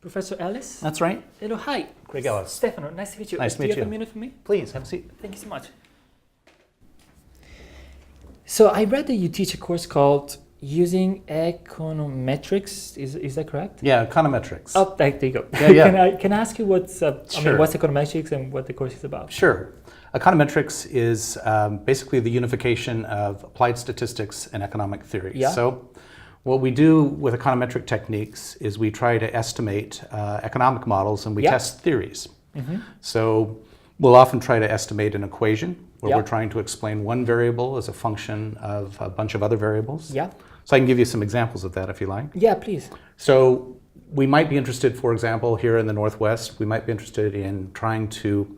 Professor Ellis? That's right. Hello, hi. Craig Ellis. Stefano, nice to meet you. Nice to meet Do you you. have a minute for me? Please, have a seat. Thank you so much. So I read that you teach a course called Using Econometrics. Is that correct? Yeah, econometrics. Oh, there you go. Yeah. Can I ask you what's Sure. what's econometrics and what the course is about? Sure. Econometrics is basically the unification of applied statistics and economic theory. Yeah. So what we do with econometric techniques is we try to estimate economic models and we Yeah. test theories. Mm-hmm. So we'll often try to estimate an equation where Yeah. we're trying to explain one variable as a function of a bunch of other variables. Yeah. So I can give you some examples of that if you like. Yeah, please. So we might be interested, for example, here in the Northwest, we might be interested in trying to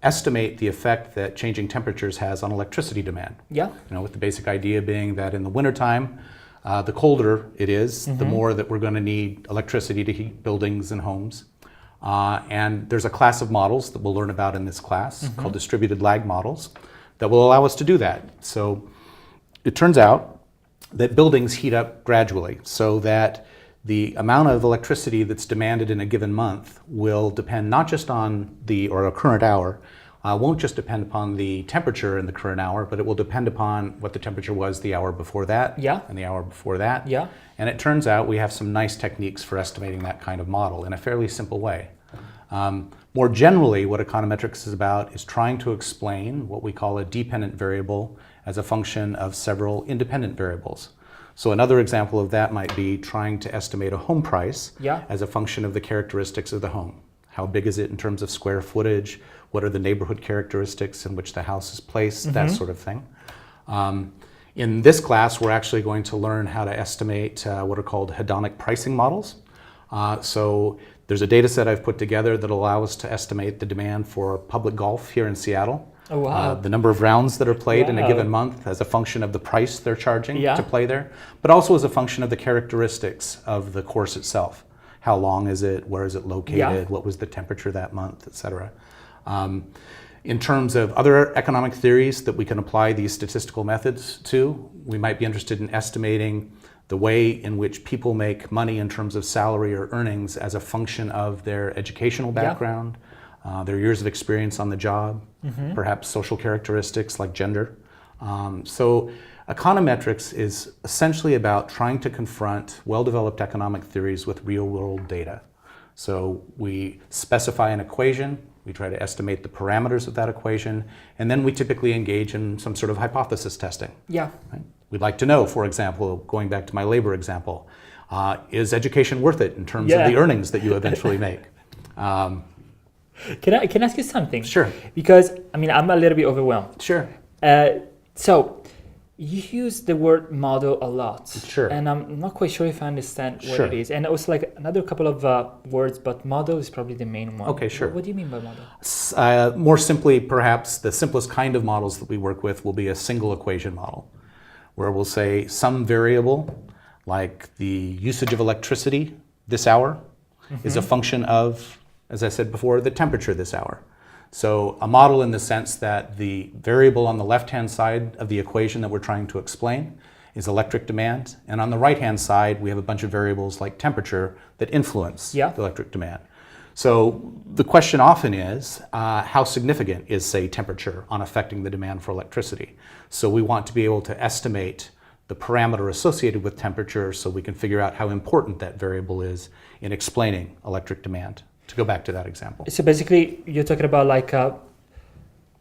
estimate the effect that changing temperatures has on electricity demand. Yeah. With the basic idea being that in the wintertime, the colder it is, the more that we're going to need electricity to heat buildings and homes. And there's a class of models that we'll learn about in this class called distributed lag models that will allow us to do that. So it turns out that buildings heat up gradually so that the amount of electricity that's demanded in a given month will depend not just on a current hour, won't just depend upon the temperature in the current hour, but it will depend upon what the temperature was the hour before that and the hour before that. Yeah. And it turns out we have some nice techniques for estimating that kind of model in a fairly simple way. More generally, what econometrics is about is trying to explain what we call a dependent variable as a function of several independent variables. So another example of that might be trying to estimate a home price as a function of the characteristics of the home. How big is it in terms of square footage? What are the neighborhood characteristics in which the house is placed? That sort of thing. In this class, we're actually going to learn how to estimate what are called hedonic pricing models. So there's a data set I've put together that allows us to estimate the demand for public golf here in Seattle. Oh, wow. The number of rounds that are played in a given month as a function of the price they're charging to play there, but also as a function of the characteristics of the course itself. How long is it? Where is it located? What was the temperature that month, et cetera. In terms of other economic theories that we can apply these statistical methods to, we might be interested in estimating the way in which people make money in terms of salary or earnings as a function of their educational background, their years of experience on the job, perhaps social characteristics like gender. So econometrics is essentially about trying to confront well-developed economic theories with real-world data. So we specify an equation, we try to estimate the parameters of that equation, and then we typically engage in some sort of hypothesis testing. Yeah. Right? We'd like to know, for example, going back to my labor example, is education worth it in terms of the earnings that you eventually make? Can I ask you something? Sure. Because, I'm a little bit overwhelmed. Sure. So, you use the word model a lot. Sure. And I'm not quite sure if I understand what it is. And it was like another couple of words, but model is probably the main one. Okay, sure. What do you mean by model? More simply, perhaps, the simplest kind of models that we work with will be a single equation model, where we'll say some variable, like the usage of electricity this hour, is a function of, as I said before, the temperature this hour. So a model in the sense that the variable on the left-hand side of the equation that we're trying to explain is electric demand, and on the right-hand side we have a bunch of variables like temperature that influence the electric demand. So the question often is, how significant is, say, temperature on affecting the demand for electricity? So we want to be able to estimate the parameter associated with temperature so we can figure out how important that variable is in explaining electric demand. To go back to that example. So basically, you're talking about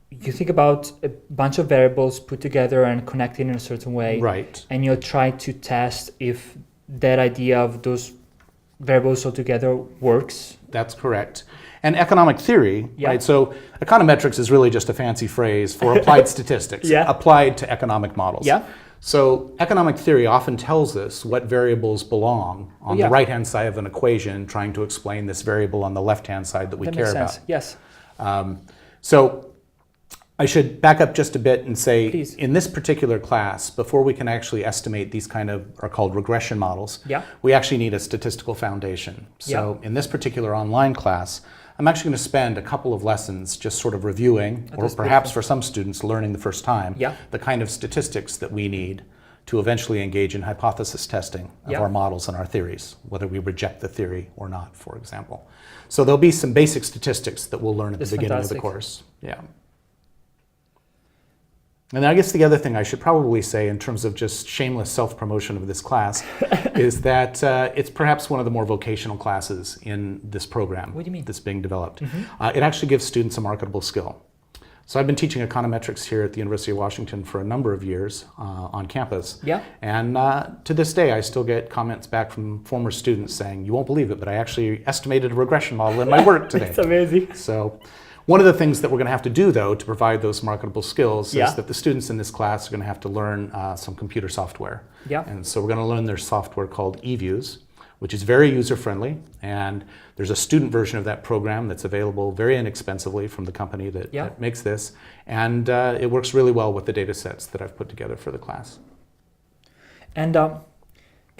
you think about a bunch of variables put together and connected in a certain way. Right. And you'll try to test if that idea of those variables all together works. That's correct. And economic theory, right? So econometrics is really just a fancy phrase for applied statistics, applied to economic models. Yeah. So economic theory often tells us what variables belong on the right-hand side of an equation, trying to explain this variable on the left-hand side that we care about. Yes. So I should back up just a bit and say, Please. In this particular class, before we can actually estimate these kind of are called regression models, we actually need a statistical foundation. So in this particular online class, I'm actually going to spend a couple of lessons just sort of reviewing, or perhaps for some students learning the first time, the kind of statistics that we need to eventually engage in hypothesis testing of our models and our theories, whether we reject the theory or not, for example. So there'll be some basic statistics that we'll learn at the beginning of the course. Yeah. And I guess the other thing I should probably say in terms of just shameless self-promotion of this class is that it's perhaps one of the more vocational classes in this program. What do you mean? That's being developed. It actually gives students a marketable skill. So I've been teaching econometrics here at the University of Washington for a number of years on campus. Yeah. And to this day, I still get comments back from former students saying, you won't believe it, but I actually estimated a regression model in my work today. It's amazing. So one of the things that we're going to have to do, though, to provide those marketable skills is that the students in this class are going to have to learn some computer software. Yeah. And so we're going to learn their software called eViews, which is very user-friendly, and there's a student version of that program that's available very inexpensively from the company that makes this, and it works really well with the data sets that I've put together for the class. And can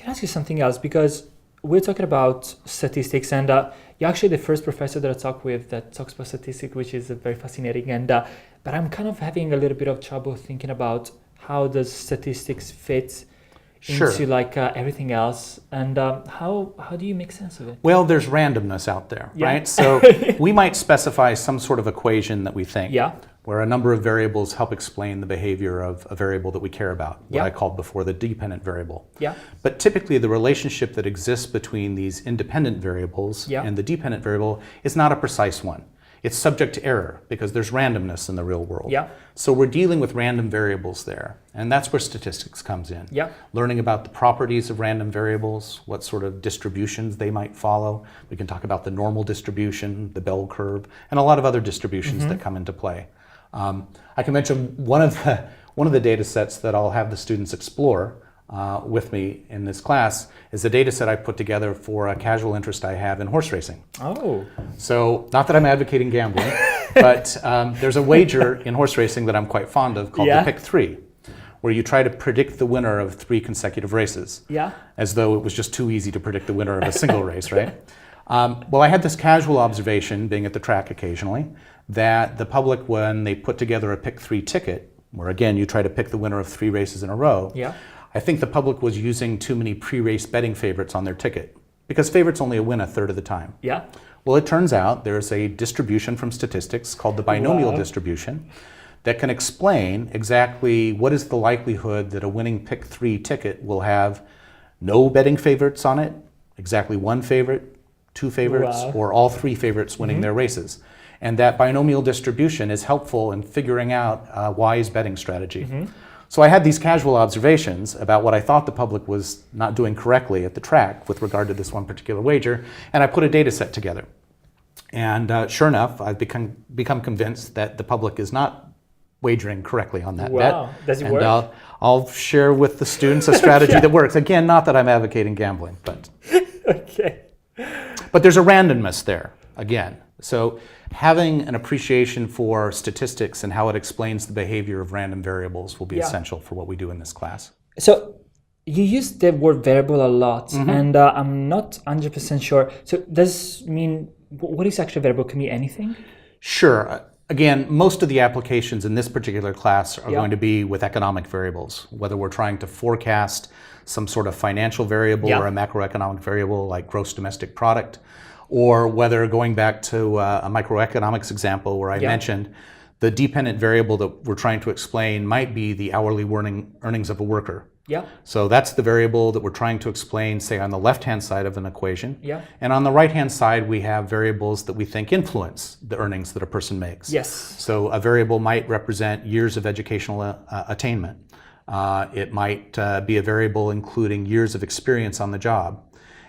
I ask you something else? Because we're talking about statistics, and you're actually the first professor that I talk with that talks about statistics, which is very fascinating. And but I'm kind of having a little bit of trouble thinking about how does statistics fit into like everything else, and how do you make sense of it? Well, there's randomness out there, right? So we might specify some sort of equation that we think, where a number of variables help explain the behavior of a variable that we care about, what I called before the dependent variable. But typically the relationship that exists between these independent variables and the dependent variable is not a precise one. It's subject to error because there's randomness in the real world. So we're dealing with random variables there, and that's where statistics comes in. Learning about the properties of random variables, what sort of distributions they might follow. We can talk about the normal distribution, the bell curve, and a lot of other distributions that come into play. I can mention one of the data sets that I'll have the students explore with me in this class is a data set I put together for a casual interest I have in horse racing. Oh. So, not that I'm advocating gambling, but there's a wager in horse racing that I'm quite fond of called the Pick 3, where you try to predict the winner of 3 consecutive races. As though it was just too easy to predict the winner of a single race, right? Well, I had this casual observation, being at the track occasionally, that the public, when they put together a Pick 3 ticket, where again you try to pick the winner of 3 races in a row, I think the public was using too many pre-race betting favorites on their ticket, because favorites only win a third of the time. Well, it turns out there's a distribution from statistics called the binomial distribution that can explain exactly what is the likelihood that a winning Pick 3 ticket will have no betting favorites on it, exactly 1 favorite, 2 favorites, or all 3 favorites winning their races. And that binomial distribution is helpful in figuring out a wise betting strategy. So I had these casual observations about what I thought the public was not doing correctly at the track with regard to this one particular wager, and I put a data set together. And sure enough, I've become convinced that the public is not wagering correctly on that bet. Does it work? And I'll share with the students a strategy that works. Again, not that I'm advocating gambling, but but there's a randomness there, again. So having an appreciation for statistics and how it explains the behavior of random variables will be essential for what we do in this class. So you use the word variable a lot, and I'm not 100% sure. So does this mean, what is actually a variable? Can be anything? Sure. Again, most of the applications in this particular class are going to be with economic variables, whether we're trying to forecast some sort of financial variable or a macroeconomic variable like gross domestic product, or whether, going back to a microeconomics example where I mentioned the dependent variable that we're trying to explain might be the hourly earnings of a worker. So that's the variable that we're trying to explain, say, on the left-hand side of an equation. And on the right-hand side, we have variables that we think influence the earnings that a person makes. So a variable might represent years of educational attainment. It might be a variable including years of experience on the job.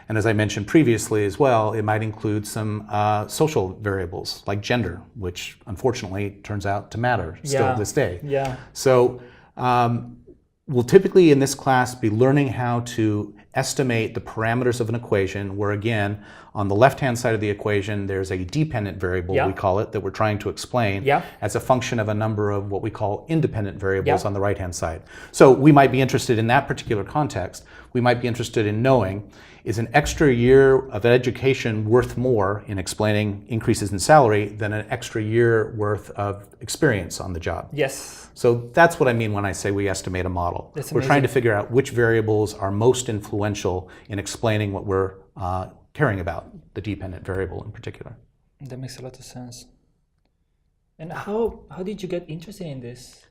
And as I mentioned previously as well, it might include some social variables like gender, which unfortunately turns out to matter still to this day. So we'll typically in this class be learning how to estimate the parameters of an equation where, again, on the left-hand side of the equation, there's a dependent variable, we call it, that we're trying to explain as a function of a number of what we call independent variables on the right-hand side. So we might be interested in that particular context. We might be interested in knowing, is an extra year of education worth more in explaining increases in salary than an extra year worth of experience on the job? Yes. So that's what I mean when I say we estimate a model. We're trying to figure out which variables are most influential in explaining what we're caring about, the dependent variable in particular. That makes a lot of sense. And how did you get interested in this?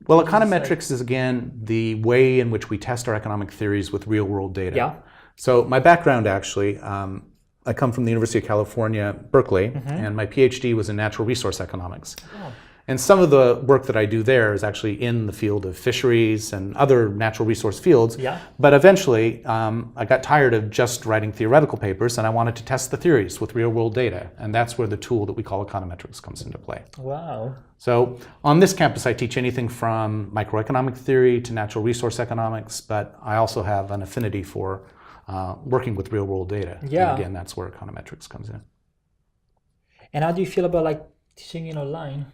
Well, econometrics is, again, the way in which we test our economic theories with real-world data. Yeah. So my background, actually, I come from the University of California, Berkeley, and my PhD was in natural resource economics. Oh. And some of the work that I do there is actually in the field of fisheries and other natural resource fields. Yeah. But eventually, I got tired of just writing theoretical papers, and I wanted to test the theories with real-world data. And that's where the tool that we call econometrics comes into play. Wow. So on this campus, I teach anything from microeconomic theory to natural resource economics, but I also have an affinity for working with real-world data. Yeah. And again, that's where econometrics comes in. And how do you feel about teaching it online?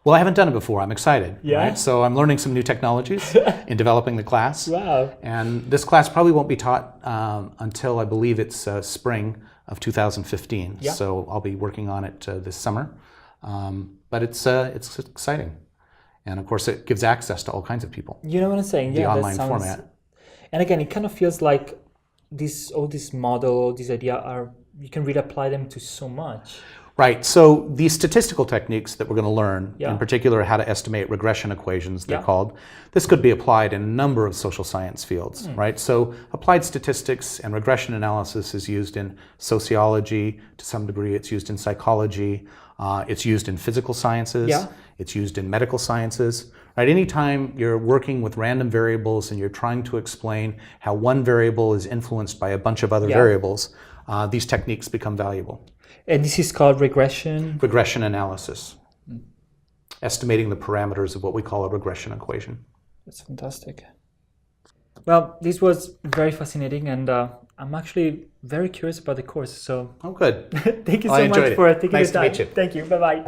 Well, I haven't done it before. I'm excited. Yeah. Right? So I'm learning some new technologies in developing the class. Wow. And this class probably won't be taught until I believe it's spring of 2015. Yeah. So I'll be working on it this summer. But it's exciting. And of course, it gives access to all kinds of people. You know what I'm saying? The online format. And again, it kind of feels like all this model, this idea you can really apply them to so much. Right. So these statistical techniques that we're going to learn, Yeah. in particular how to estimate regression equations, they're called, this could be applied in a number of social science fields, right? So applied statistics and regression analysis is used in sociology to some degree. It's used in psychology. It's used in physical sciences. Yeah. It's used in medical sciences. Right? Anytime you're working with random variables and you're trying to explain how one variable is influenced by a bunch of other variables, these techniques become valuable. And this is called regression? Regression analysis. Estimating the parameters of what we call a regression equation. That's fantastic. Well, this was very fascinating, and I'm actually very curious about the course. So, oh, good. Thank you so much for taking the time. Nice to meet you. Thank you. Bye-bye.